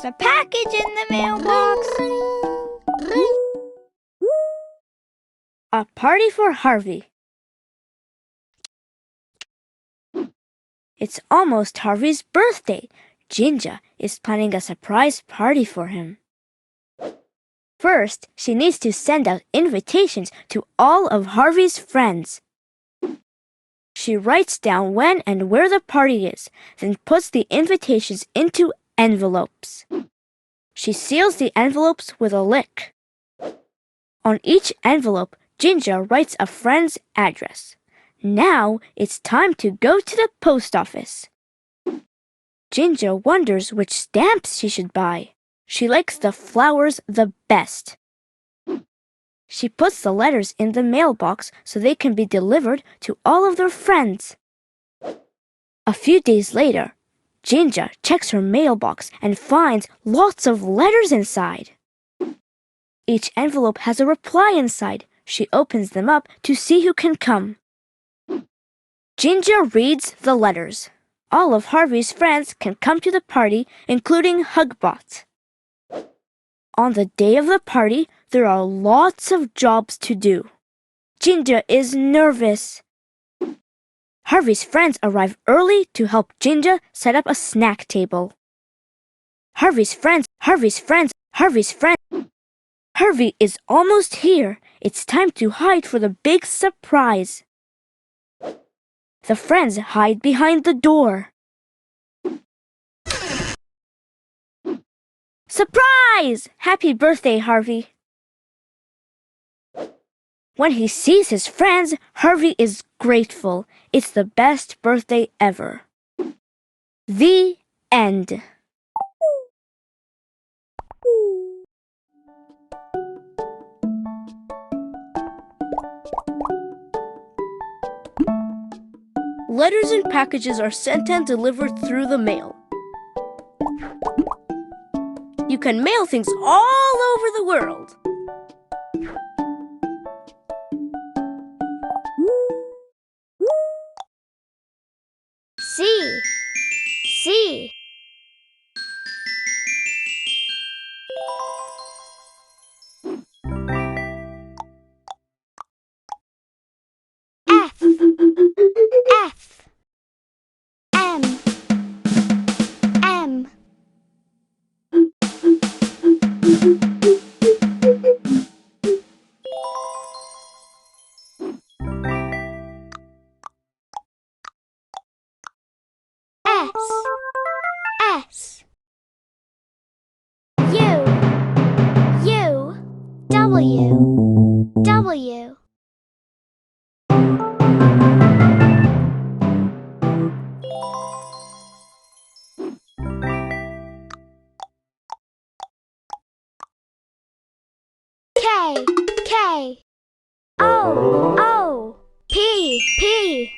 There's a package in the mailbox. A party for Harvey. It's almost Harvey's birthday. Ginger is planning a surprise party for him. First, she needs to send out invitations to all of Harvey's friends. She writes down when and where the party is, then puts the invitations into envelopes. She seals the envelopes with a lick. On each envelope, Ginger writes a friend's address. Now it's time to go to the post office. Ginger wonders which stamps she should buy. She likes the flowers the best. She puts the letters in the mailbox so they can be delivered to all of their friends. A few days later, Ginger checks her mailbox and finds lots of letters inside. Each envelope has a reply inside. She opens them up to see who can come. Ginger reads the letters. All of Harvey's friends can come to the party, including Hugbot. On the day of the party, there are lots of jobs to do. Ginger is nervous. Harvey's friends arrive early to help Ginger set up a snack table. Harvey is almost here. It's time to hide for the big surprise. The friends hide behind the door. Surprise! Happy birthday, Harvey. When he sees his friends, Harvey is grateful. It's the best birthday ever. The end. Letters and packages are sent and delivered through the mail. You can mail things all over the world. C. F. M. S. U. W. K. O. P.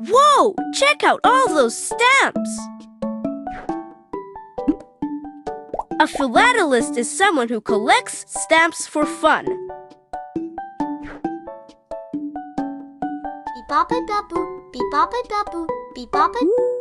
Whoa! Check out all those stamps! A philatelist is someone who collects stamps for fun. Beep-bop-a-da-boop, beep-bop-a-da-boop, beep-bop-a...